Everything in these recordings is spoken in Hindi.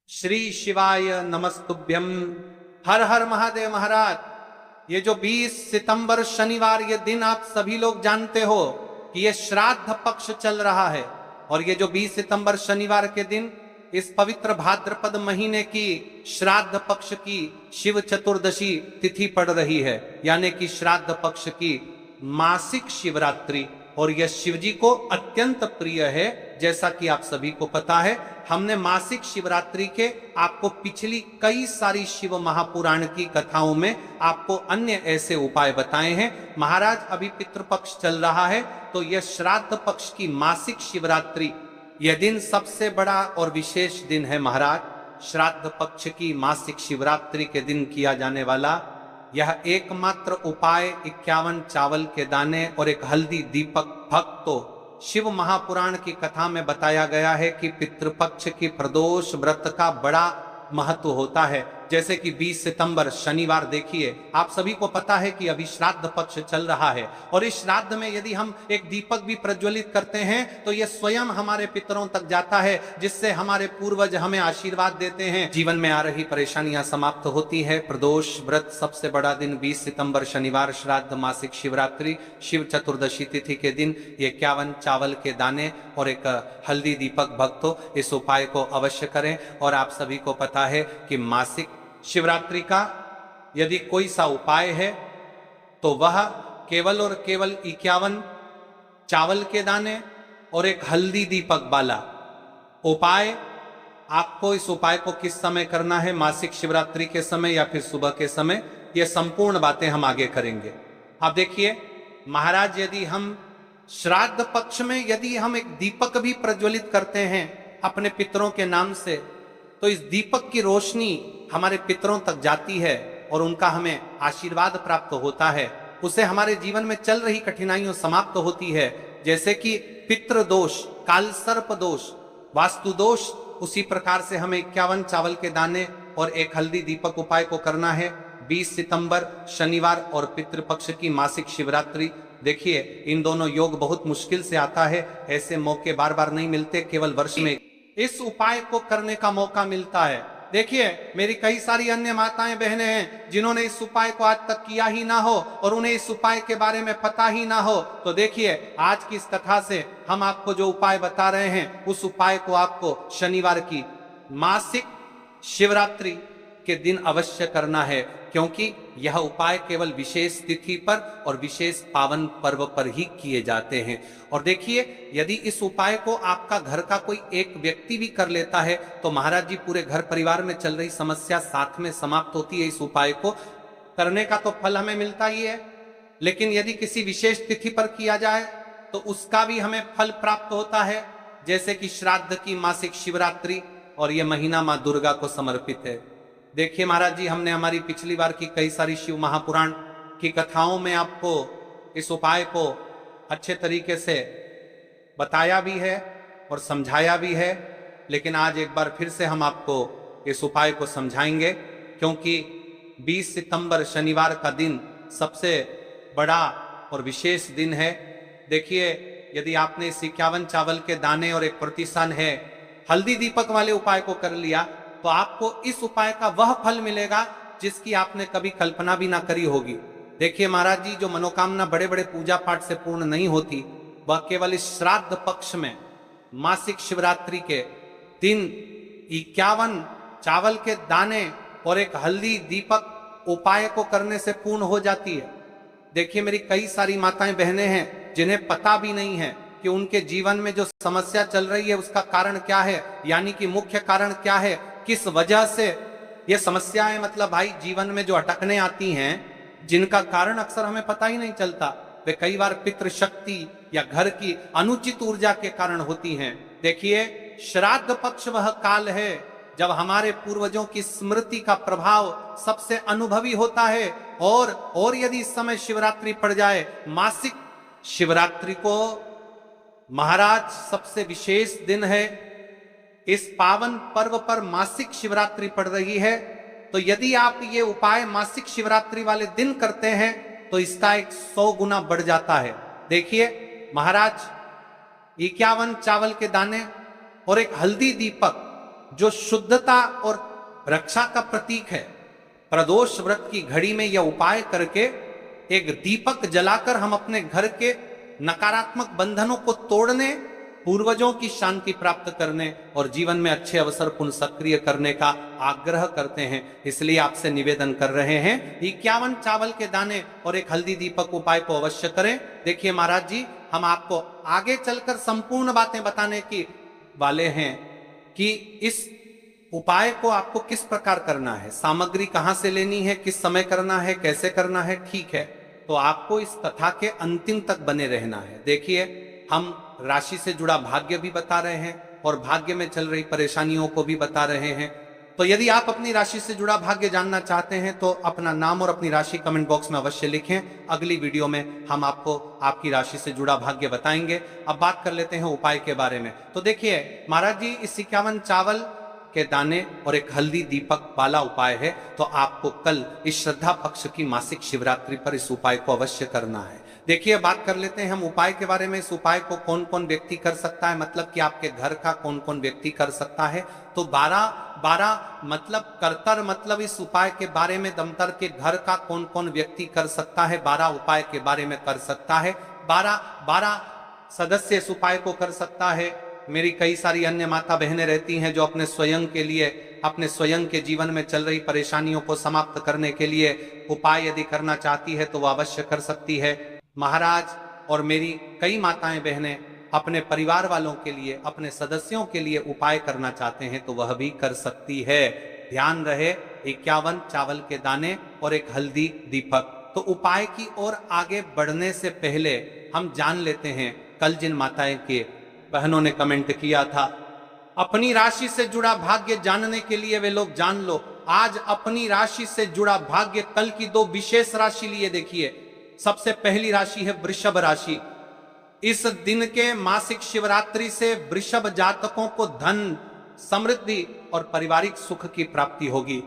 श्री शिवाय नमस्तुभ्यम। हर हर महादेव। महाराज ये जो 20 सितंबर शनिवार ये दिन आप सभी लोग जानते हो कि ये श्राद्ध पक्ष चल रहा है। और ये जो 20 सितंबर शनिवार के दिन इस पवित्र भाद्रपद महीने की श्राद्ध पक्ष की शिव चतुर्दशी तिथि पड़ रही है, यानी कि श्राद्ध पक्ष की मासिक शिवरात्रि। और यह शिव जी को अत्यंत प्रिय है। जैसा कि आप सभी को पता है, हमने मासिक शिवरात्रि के आपको पिछली कई सारी शिव महापुराण की कथाओं में आपको अन्य ऐसे उपाय बताए हैं। महाराज अभी पितृपक्ष चल रहा है, तो यह श्राद्ध पक्ष की मासिक शिवरात्रि यह दिन सबसे बड़ा और विशेष दिन है। महाराज श्राद्ध पक्ष की मासिक शिवरात्रि के दिन किया जाने वाला यह एकमात्र उपाय 51 चावल के दाने और एक हल्दी दीपक भक्तो शिव महापुराण की कथा में बताया गया है कि पितृपक्ष की प्रदोष व्रत का बड़ा महत्व होता है। जैसे कि 20 सितंबर शनिवार देखिए, आप सभी को पता है कि अभी श्राद्ध पक्ष चल रहा है। और इस श्राद्ध में यदि हम एक दीपक भी प्रज्वलित करते हैं तो यह स्वयं हमारे पितरों तक जाता है, जिससे हमारे पूर्वज हमें आशीर्वाद देते हैं, जीवन में आ रही परेशानियां समाप्त होती है। प्रदोष व्रत सबसे बड़ा दिन 20 सितंबर शनिवार श्राद्ध मासिक शिवरात्रि शिव चतुर्दशी तिथि के दिन 51 चावल के दाने और एक हल्दी दीपक भक्तों इस उपाय को अवश्य करें। और आप सभी को पता है कि मासिक शिवरात्रि का यदि कोई सा उपाय है तो वह केवल और केवल 51 चावल के दाने और एक हल्दी दीपक वाला उपाय। आपको इस उपाय को किस समय करना है, मासिक शिवरात्रि के समय या फिर सुबह के समय, ये संपूर्ण बातें हम आगे करेंगे। आप देखिए महाराज, यदि हम श्राद्ध पक्ष में यदि हम एक दीपक भी प्रज्वलित करते हैं अपने पितरों के नाम से, तो इस दीपक की रोशनी हमारे पितरों तक जाती है और उनका हमें आशीर्वाद प्राप्त होता है। उसे हमारे जीवन में चल रही कठिनाइयां समाप्त होती है। जैसे कि पितृ दोष, काल सर्प दोष, वास्तु दोष, उसी प्रकार से हमें 51 चावल के दाने और एक हल्दी दीपक उपाय को करना है 20 सितंबर शनिवार और पितृपक्ष की मासिक शिवरात्रि। देखिए इन दोनों योग बहुत मुश्किल से आता है, ऐसे मौके बार बार नहीं मिलते, केवल वर्ष में इस उपाय को करने का मौका मिलता है। देखिए मेरी कई सारी अन्य माताएं बहनें हैं जिन्होंने इस उपाय को आज तक किया ही ना हो और उन्हें इस उपाय के बारे में पता ही ना हो। तो देखिए आज की इस कथा से हम आपको जो उपाय बता रहे हैं, उस उपाय को आपको शनिवार की मासिक शिवरात्रि के दिन अवश्य करना है, क्योंकि यह उपाय केवल विशेष तिथि पर और विशेष पावन पर्व पर ही किए जाते हैं। और देखिए यदि इस उपाय को आपका घर का कोई एक व्यक्ति भी कर लेता है तो महाराज जी पूरे घर परिवार में चल रही समस्या साथ में समाप्त होती है। इस उपाय को करने का तो फल हमें मिलता ही है, लेकिन यदि किसी विशेष तिथि पर किया जाए तो उसका भी हमें फल प्राप्त होता है। जैसे कि श्राद्ध की मासिक शिवरात्रि, और यह महीना मां दुर्गा को समर्पित है। देखिए महाराज जी, हमने हमारी पिछली बार की कई सारी शिव महापुराण की कथाओं में आपको इस उपाय को अच्छे तरीके से बताया भी है और समझाया भी है, लेकिन आज एक बार फिर से हम आपको इस उपाय को समझाएंगे, क्योंकि 20 सितंबर शनिवार का दिन सबसे बड़ा और विशेष दिन है। देखिए यदि आपने इस 51 चावल के दाने और एक प्रतिसन है हल्दी दीपक वाले उपाय को कर लिया तो आपको इस उपाय का वह फल मिलेगा जिसकी आपने कभी कल्पना भी ना करी होगी। देखिए महाराज जी, जो मनोकामना बड़े बड़े पूजा पाठ से पूर्ण नहीं होती, वह केवल इस श्राद्ध पक्ष में मासिक शिवरात्रि के दिन 51 चावल के दाने और एक हल्दी दीपक उपाय को करने से पूर्ण हो जाती है। देखिए मेरी कई सारी माताएं बहनें हैं जिन्हें पता भी नहीं है कि उनके जीवन में जो समस्या चल रही है उसका कारण क्या है, यानी कि मुख्य कारण क्या है, किस वजह से ये समस्याएं, मतलब भाई जीवन में जो अटकने आती हैं जिनका कारण अक्सर हमें पता ही नहीं चलता, वे कई बार पितृशक्ति या घर की अनुचित ऊर्जा के कारण होती हैं। देखिए श्राद्ध पक्ष वह काल है जब हमारे पूर्वजों की स्मृति का प्रभाव सबसे अनुभवी होता है। और यदि इस समय शिवरात्रि पड़ जाए, मासिक शिवरात्रि को महाराज सबसे विशेष दिन है, इस पावन पर्व पर मासिक शिवरात्रि पड़ रही है, तो यदि आप ये उपाय मासिक शिवरात्रि वाले दिन करते हैं तो इसका 100 गुना बढ़ जाता है। देखिए महाराज 51 चावल के दाने और एक हल्दी दीपक जो शुद्धता और रक्षा का प्रतीक है, प्रदोष व्रत की घड़ी में यह उपाय करके एक दीपक जलाकर हम अपने घर के नकारात्मक बंधनों को तोड़ने, पूर्वजों की शांति प्राप्त करने और जीवन में अच्छे अवसर पुनः सक्रिय करने का आग्रह करते हैं। इसलिए आपसे निवेदन कर रहे हैं 51 चावल के दाने और एक हल्दी दीपक उपाय को अवश्य करें। देखिए महाराज जी, हम आपको आगे चलकर संपूर्ण बातें बताने की वाले हैं कि इस उपाय को आपको किस प्रकार करना है, सामग्री कहां से लेनी है, किस समय करना है, कैसे करना है, ठीक है। तो आपको इस कथा के अंतिम तक बने रहना है। देखिए, हम राशि से जुड़ा भाग्य भी बता रहे हैं और भाग्य में चल रही परेशानियों को भी बता रहे हैं। तो यदि आप अपनी राशि से जुड़ा भाग्य जानना चाहते हैं तो अपना नाम और अपनी राशि कमेंट बॉक्स में अवश्य लिखें। अगली वीडियो में हम आपको आपकी राशि से जुड़ा भाग्य बताएंगे। अब बात कर लेते हैं उपाय के बारे में। तो देखिए महाराज जी, इस 51 चावल के दाने और एक हल्दी दीपक वाला उपाय है, तो आपको कल इस श्रद्धा पक्ष की मासिक शिवरात्रि पर इस उपाय को अवश्य करना है। देखिए, बात कर लेते हैं हम उपाय के बारे में। इस उपाय को कौन कौन व्यक्ति कर सकता है, मतलब कि आपके घर का कौन कौन व्यक्ति कर सकता है। तो 12 मतलब कर्तर, मतलब इस उपाय के बारे में दंतर के घर का कौन कौन व्यक्ति कर सकता है, 12 उपाय के बारे में कर सकता है। 12 सदस्य इस उपाय को कर सकता है। मेरी कई सारी अन्य माता बहनें रहती हैं जो अपने स्वयं के लिए, अपने स्वयं के जीवन में चल रही परेशानियों को समाप्त करने के लिए उपाय यदि करना चाहती है तो वह अवश्य कर सकती है। महाराज और मेरी कई माताएं बहनें अपने परिवार वालों के लिए, अपने सदस्यों के लिए उपाय करना चाहते हैं तो वह भी कर सकती है। ध्यान रहे, 51 चावल के दाने और एक हल्दी दीपक। तो उपाय की ओर आगे बढ़ने से पहले हम जान लेते हैं, कल जिन माताएं के बहनों ने कमेंट किया था, अपनी राशि से जुड़ा भाग्य जानने के लिए वे लोग जान लो। आज अपनी राशि से जुड़ा भाग्य, कल की 2 विशेष राशि लिए देखिए। सबसे पहली राशि है वृषभ राशि। इस दिन के मासिक शिवरात्रि से वृषभ जातकों को धन, समृद्धि और पारिवारिक सुख की प्राप्ति होगी।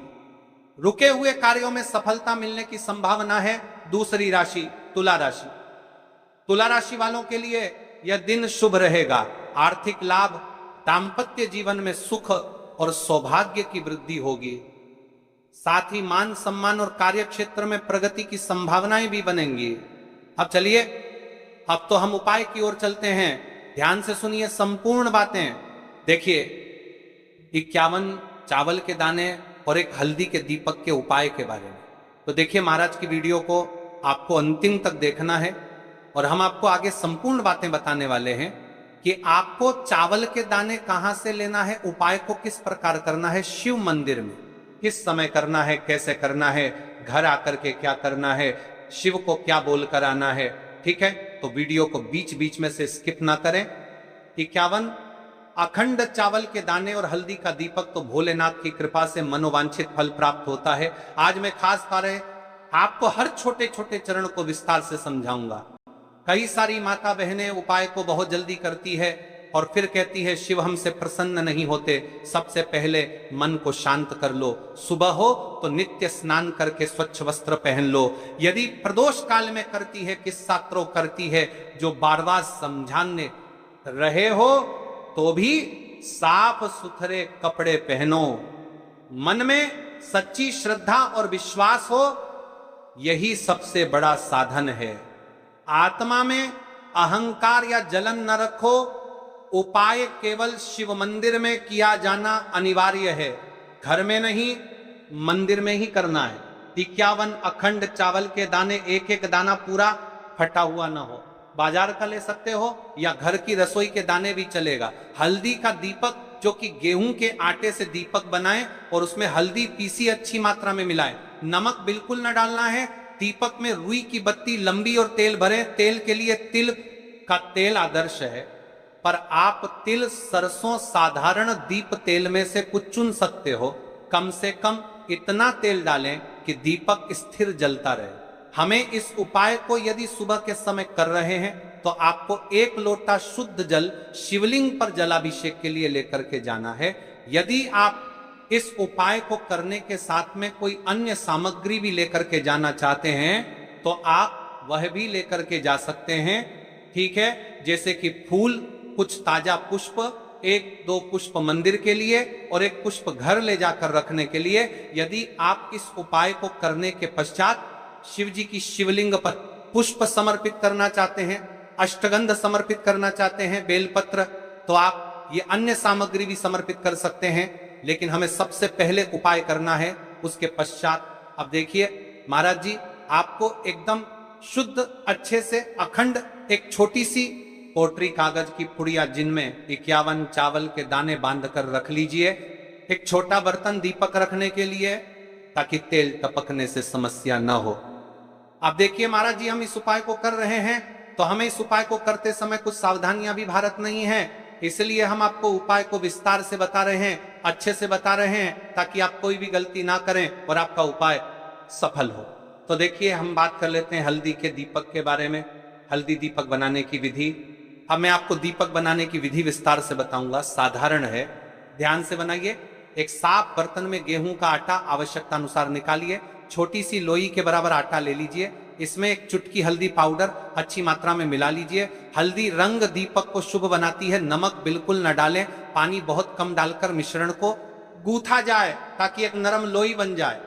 रुके हुए कार्यों में सफलता मिलने की संभावना है। दूसरी राशि तुला राशि। तुला राशि वालों के लिए यह दिन शुभ रहेगा। आर्थिक लाभ, दाम्पत्य जीवन में सुख और सौभाग्य की वृद्धि होगी। साथ ही मान सम्मान और कार्य क्षेत्र में प्रगति की संभावनाएं भी बनेंगी। अब चलिए, अब तो हम उपाय की ओर चलते हैं। ध्यान से सुनिए संपूर्ण बातें। देखिए, 51 चावल के दाने और एक हल्दी के दीपक के उपाय के बारे में। तो देखिए, महाराज की वीडियो को आपको अंतिम तक देखना है और हम आपको आगे संपूर्ण बातें बताने वाले हैं कि आपको चावल के दाने कहां से लेना है, उपाय को किस प्रकार करना है, शिव मंदिर में किस समय करना है, कैसे करना है, घर आकर के क्या करना है, शिव को क्या बोलकर आना है। ठीक है, तो वीडियो को बीच बीच में से स्किप ना करें। 51 अखंड चावल के दाने और हल्दी का दीपक, तो भोलेनाथ की कृपा से मनोवांछित फल प्राप्त होता है। आज मैं खास कर आपको हर छोटे छोटे चरण को विस्तार से समझाऊंगा। कई सारी माता बहनें उपाय को बहुत जल्दी करती है और फिर कहती है शिव हमसे प्रसन्न नहीं होते। सबसे पहले मन को शांत कर लो। सुबह हो तो नित्य स्नान करके स्वच्छ वस्त्र पहन लो। यदि प्रदोष काल में करती है, किस्सा करती है, जो बार बार समझाने रहे हो, तो भी साफ सुथरे कपड़े पहनो। मन में सच्ची श्रद्धा और विश्वास हो, यही सबसे बड़ा साधन है। आत्मा में अहंकार या जलन न रखो। उपाय केवल शिव मंदिर में किया जाना अनिवार्य है, घर में नहीं, मंदिर में ही करना है। 51 अखंड चावल के दाने, एक एक दाना पूरा फटा हुआ ना हो। बाजार का ले सकते हो या घर की रसोई के दाने भी चलेगा। हल्दी का दीपक, जो कि गेहूं के आटे से दीपक बनाएं और उसमें हल्दी पीसी अच्छी मात्रा में मिलाएं। नमक बिल्कुल न डालना है। दीपक में रुई की बत्ती लंबी और तेल भरें। तेल के लिए तिल का तेल आदर्श है, पर आप तिल, सरसों, साधारण दीप तेल में से कुछ चुन सकते हो। कम से कम इतना तेल डालें कि दीपक स्थिर जलता रहे। हमें इस उपाय को यदि सुबह के समय कर रहे हैं तो आपको 1 लोटा शुद्ध जल शिवलिंग पर जलाभिषेक के लिए लेकर के जाना है। यदि आप इस उपाय को करने के साथ में कोई अन्य सामग्री भी लेकर के जाना चाहते हैं तो आप वह भी लेकर के जा सकते हैं। ठीक है, जैसे कि फूल, कुछ ताजा पुष्प एक दो पुष्प मंदिर के लिए और एक पुष्प घर ले जाकर रखने के लिए। यदि आप इस उपाय को करने के पश्चात शिव जी की शिवलिंग पर पुष्प समर्पित करना चाहते हैं, अष्टगंध समर्पित करना चाहते हैं, बेलपत्र, तो आप ये अन्य सामग्री भी समर्पित कर सकते हैं। लेकिन हमें सबसे पहले उपाय करना है, उसके पश्चात। अब देखिए महाराज जी, आपको एकदम शुद्ध अच्छे से अखंड एक छोटी सी पोटरी कागज की पुड़िया जिनमें 51 चावल के दाने बांध कर रख लीजिए। एक छोटा बर्तन दीपक रखने के लिए, ताकि तेल टपकने से समस्या न हो। अब देखिए महाराज जी, हम इस उपाय को कर रहे हैं, तो हमें इस उपाय को करते समय कुछ सावधानियां भी भारत नहीं है, इसलिए हम आपको उपाय को विस्तार से बता रहे हैं, अच्छे से बता रहे हैं, ताकि आप कोई भी गलती ना करें और आपका उपाय सफल हो। तो देखिए, हम बात कर लेते हैं हल्दी के दीपक के बारे में, हल्दी दीपक बनाने की विधि। अब मैं आपको दीपक बनाने की विधि विस्तार से बताऊंगा, साधारण है, ध्यान से बनाइए। एक साफ बर्तन में गेहूं का आटा आवश्यकता अनुसार निकालिए, छोटी सी लोई के बराबर आटा ले लीजिए, इसमें एक चुटकी हल्दी पाउडर अच्छी मात्रा में मिला लीजिए। हल्दी रंग दीपक को शुभ बनाती है, नमक बिल्कुल न डालें, पानी बहुत कम डालकर मिश्रण को गूथा जाए ताकि एक नरम लोई बन जाए,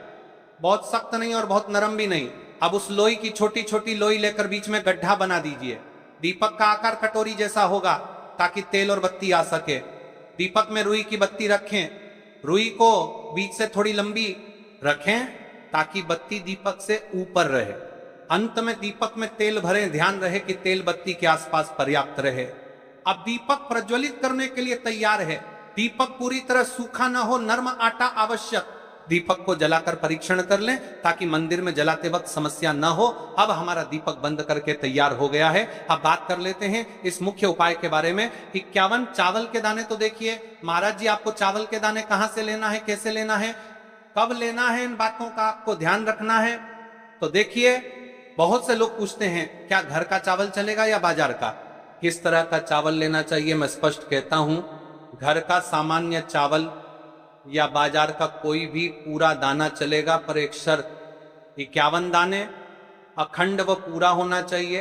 बहुत सख्त नहीं और बहुत नरम भी नहीं। अब उस लोई की छोटी छोटी लोई लेकर बीच में गड्ढा बना दीजिए। दीपक का आकार कटोरी जैसा होगा ताकि तेल और बत्ती आ सके। दीपक में रुई की बत्ती रखें, रुई को बीच से थोड़ी लंबी रखें ताकि बत्ती दीपक से ऊपर रहे। अंत में दीपक में तेल भरें, ध्यान रहे कि तेल बत्ती के आसपास पर्याप्त रहे। अब दीपक प्रज्वलित करने के लिए तैयार है। दीपक पूरी तरह सूखा ना हो, नर्म आटा आवश्यक। दीपक को जलाकर परीक्षण कर लें ताकि मंदिर में जलाते वक्त समस्या न हो। अब हमारा दीपक बंद करके तैयार हो गया है। अब बात कर लेते हैं इस मुख्य उपाय के बारे में। 51 चावल के दाने, तो देखिए महाराज जी, आपको चावल के दाने कहां से लेना है, कैसे लेना है, कब लेना है, इन बातों का आपको ध्यान रखना है। तो देखिए, बहुत से लोग पूछते हैं क्या घर का चावल चलेगा या बाजार का, किस तरह का चावल लेना चाहिए। मैं स्पष्ट कहता हूं, घर का सामान्य चावल या बाजार का कोई भी पूरा दाना चलेगा, पर एक शर्त, 51 दाने अखंड व पूरा होना चाहिए,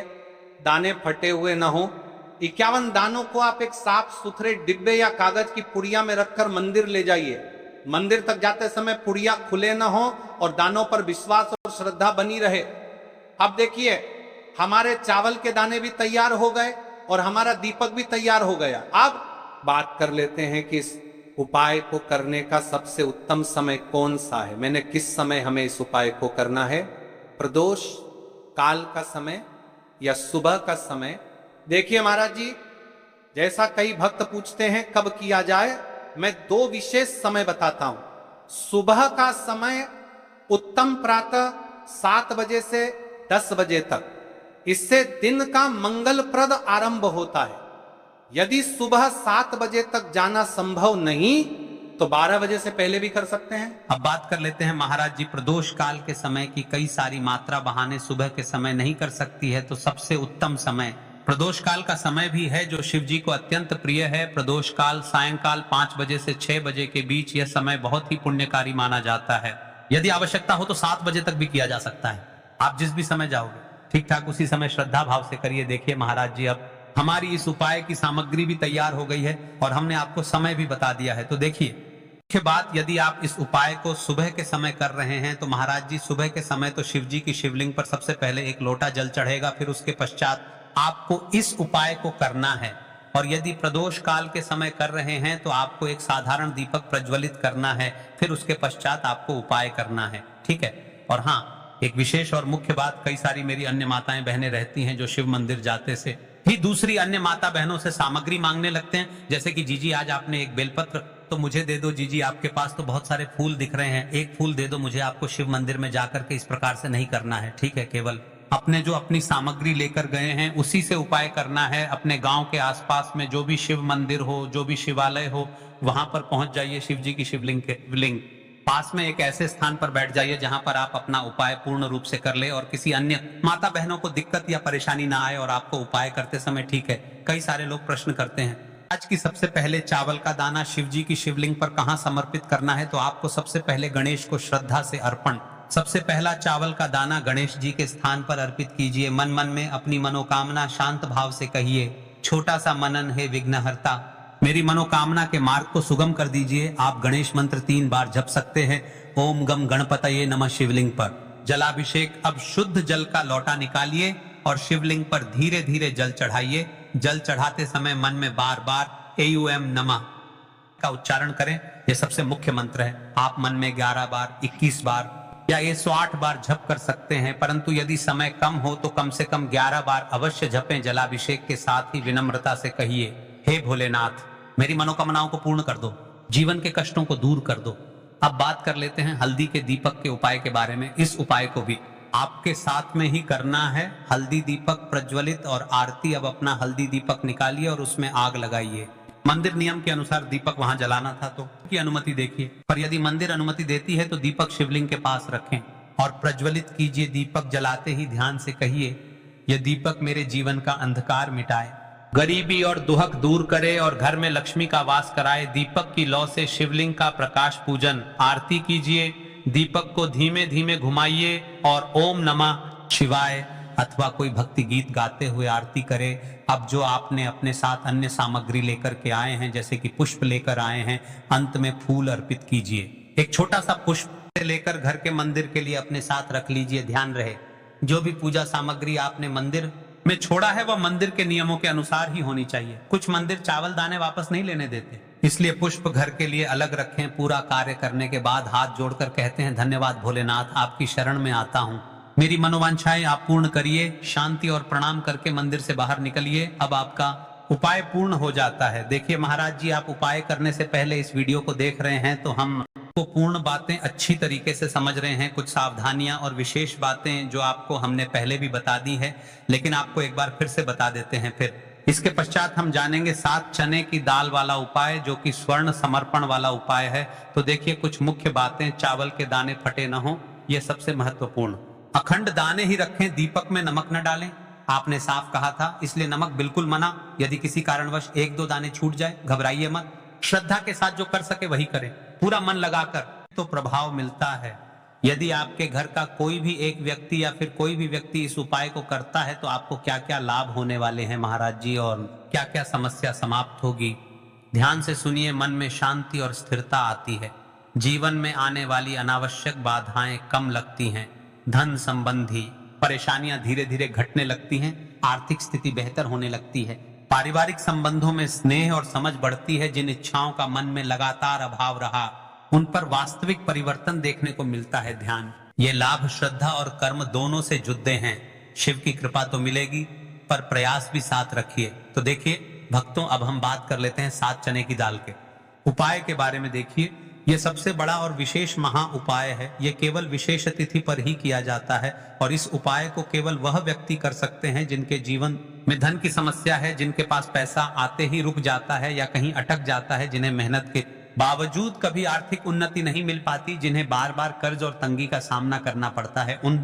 दाने फटे हुए ना हो। 51 दानों को आप एक साफ सुथरे डिब्बे या कागज की पुड़िया में रखकर मंदिर ले जाइए। मंदिर तक जाते समय पुड़िया खुले ना हो और दानों पर विश्वास और श्रद्धा बनी रहे। अब देखिए, हमारे चावल के दाने भी तैयार हो गए और हमारा दीपक भी तैयार हो गया। अब बात कर लेते हैं कि इस उपाय को करने का सबसे उत्तम समय कौन सा है। मैंने किस समय हमें इस उपाय को करना है, प्रदोष काल का समय या सुबह का समय। देखिए महाराज जी, जैसा कई भक्त पूछते हैं कब किया जाए, मैं 2 विशेष समय बताता हूं। सुबह का समय उत्तम प्रातः 7 बजे से 10 बजे तक, इससे दिन का मंगलप्रद आरंभ होता है। यदि सुबह 7 बजे तक जाना संभव नहीं तो 12 बजे से पहले भी कर सकते हैं। अब बात कर लेते हैं महाराज जी, प्रदोष काल के समय की कई सारी मात्रा बहाने सुबह के समय नहीं कर सकती है, तो सबसे उत्तम समय प्रदोष काल का समय भी है जो शिव जी को अत्यंत प्रिय है। प्रदोष काल सायंकाल 5 बजे से 6 बजे के बीच, यह समय बहुत ही पुण्यकारी माना जाता है। यदि आवश्यकता हो तो 7 बजे तक भी किया जा सकता है। आप जिस भी समय जाओगे ठीक ठाक उसी समय श्रद्धा भाव से करिए। देखिए महाराज जी, अब हमारी इस उपाय की सामग्री भी तैयार हो गई है और हमने आपको समय भी बता दिया है। तो देखिए, मुख्य बात, यदि आप इस उपाय को सुबह के समय कर रहे हैं तो महाराज जी सुबह के समय तो शिव जी की शिवलिंग पर सबसे पहले एक लोटा जल चढ़ेगा, फिर उसके पश्चात आपको इस उपाय को करना है। और यदि प्रदोष काल के समय कर रहे हैं तो आपको एक साधारण दीपक प्रज्वलित करना है, फिर उसके पश्चात आपको उपाय करना है, ठीक है। और हाँ, एक विशेष और मुख्य बात, कई सारी मेरी अन्य माताएं बहनें रहती हैं जो शिव मंदिर जाते से ही दूसरी अन्य माता बहनों से सामग्री मांगने लगते हैं, जैसे कि जीजी आज आपने एक बेलपत्र तो मुझे दे दो, जीजी आपके पास तो बहुत सारे फूल दिख रहे हैं, एक फूल दे दो मुझे। आपको शिव मंदिर में जाकर के इस प्रकार से नहीं करना है, ठीक है। केवल अपने जो अपनी सामग्री लेकर गए हैं उसी से उपाय करना है। अपने गांव के आसपास में जो भी शिव मंदिर हो, जो भी शिवालय हो, वहां पर पहुंच जाइए। शिव जी की शिवलिंग के लिंग पास में एक ऐसे स्थान पर बैठ जाइए जहां पर आप अपना उपाय पूर्ण रूप से कर ले और किसी अन्य माता बहनों को दिक्कत या परेशानी ना आए और आपको उपाय करते समय ठीक है। कई सारे लोग प्रश्न करते हैं, आज की सबसे पहले चावल का दाना शिव जी की शिवलिंग पर कहां समर्पित करना है। तो आपको सबसे पहले गणेश को श्रद्धा से अर्पण, सबसे पहला चावल का दाना गणेश जी के स्थान पर अर्पित कीजिए। मन मन में अपनी मनोकामना शांत भाव से कहिए, छोटा सा मनन है विघ्नहर्ता, मेरी मनोकामना के मार्ग को सुगम कर दीजिए। आप गणेश मंत्र 3 बार जप सकते हैं। ओम गम गणपतये नमः शिवलिंग पर जलाभिषेक। अब शुद्ध जल का लोटा निकालिए और शिवलिंग पर धीरे धीरे जल चढ़ाइए। जल चढ़ाते समय मन में बार बार एयूएम नमः का उच्चारण करें। यह सबसे मुख्य मंत्र है। आप मन में 11 बार, 21 बार या 108 बार जप कर सकते हैं, परंतु यदि समय कम हो तो कम से कम 11 बार अवश्य जपें। जलाभिषेक के साथ ही विनम्रता से कहिए, हे भोलेनाथ, मेरी मनोकामनाओं को पूर्ण कर दो, जीवन के कष्टों को दूर कर दो। अब बात कर लेते हैं हल्दी के दीपक के उपाय के बारे में। इस उपाय को भी आपके साथ में ही करना है। हल्दी दीपक प्रज्वलित और आरती। अब अपना हल्दी दीपक निकालिए और उसमें आग लगाइए। मंदिर नियम के अनुसार दीपक वहां जलाना था तो की अनुमति देखिए, पर यदि मंदिर अनुमति देती है तो दीपक शिवलिंग के पास रखें और प्रज्वलित कीजिए। दीपक जलाते ही ध्यान से कहिए, यह दीपक मेरे जीवन का अंधकार मिटाए, गरीबी और दुहक दूर करे और घर में लक्ष्मी का वास कराए। दीपक की लौ से शिवलिंग का प्रकाश पूजन आरती कीजिए। दीपक को धीमे धीमे घुमाइए और ओम नमः शिवाय अथवा कोई भक्ति गीत गाते हुए आरती करे। अब जो आपने अपने साथ अन्य सामग्री लेकर के आए हैं, जैसे कि पुष्प लेकर आए हैं, अंत में फूल अर्पित कीजिए। एक छोटा सा पुष्प लेकर घर के मंदिर के लिए अपने साथ रख लीजिए। ध्यान रहे, जो भी पूजा सामग्री आपने मंदिर में छोड़ा है वह मंदिर के नियमों के अनुसार ही होनी चाहिए। कुछ मंदिर चावल दाने वापस नहीं लेने देते, इसलिए पुष्प घर के लिए अलग रखें। पूरा कार्य करने के बाद हाथ जोड़कर कहते हैं, धन्यवाद भोलेनाथ, आपकी शरण में आता हूं, मेरी मनोवांछाएं आप पूर्ण करिए। शांति और प्रणाम करके मंदिर से बाहर निकलिए। अब आपका उपाय पूर्ण हो जाता है। देखिए महाराज जी, आप उपाय करने से पहले इस वीडियो को देख रहे हैं तो हम को पूर्ण बातें अच्छी तरीके से समझ रहे हैं। कुछ सावधानियां और विशेष बातें जो आपको हमने पहले भी बता दी है, लेकिन आपको एक बार फिर से बता देते हैं। फिर इसके पश्चात हम जानेंगे 7 चने की दाल वाला उपाय, जो कि स्वर्ण समर्पण वाला उपाय है। तो देखिए कुछ मुख्य बातें, चावल के दाने फटे न हो, यह सबसे महत्वपूर्ण। अखंड दाने ही रखें, दीपक में नमक न डालें। आपने साफ कहा था, इसलिए नमक बिल्कुल मना। यदि किसी कारणवश 1-2 दाने छूट जाए, घबराइए मत। श्रद्धा के साथ जो कर सके वही करें, पूरा मन लगाकर, तो प्रभाव मिलता है। यदि आपके घर का कोई भी एक व्यक्ति या फिर कोई भी व्यक्ति इस उपाय को करता है तो आपको क्या क्या लाभ होने वाले हैं महाराज जी, और क्या क्या समस्या समाप्त होगी, ध्यान से सुनिए। मन में शांति और स्थिरता आती है। जीवन में आने वाली अनावश्यक बाधाएं कम लगती हैं। धन संबंधी परेशानियां धीरे धीरे घटने लगती हैं। आर्थिक स्थिति बेहतर होने लगती है। पारिवारिक संबंधों में स्नेह और समझ बढ़ती है। जिन इच्छाओं का मन में लगातार अभाव रहा, उन पर वास्तविक परिवर्तन देखने को मिलता है। ध्यान, ये लाभ श्रद्धा और कर्म दोनों से जुड़े हैं। शिव की कृपा तो मिलेगी, पर प्रयास भी साथ रखिए। तो देखिए भक्तों, अब हम बात कर लेते हैं 7 चने की दाल के उपाय के बारे में। देखिए, यह सबसे बड़ा और विशेष महा उपाय है। यह केवल विशेष तिथि पर ही किया जाता है और इस उपाय को केवल वह व्यक्ति कर सकते हैं जिनके जीवन में धन की समस्या है, जिनके पास पैसा आते ही रुक जाता है या कहीं अटक जाता है, जिन्हें मेहनत के बावजूद कभी आर्थिक उन्नति नहीं मिल पाती, जिन्हें बार बार कर्ज और तंगी का सामना करना पड़ता है। उन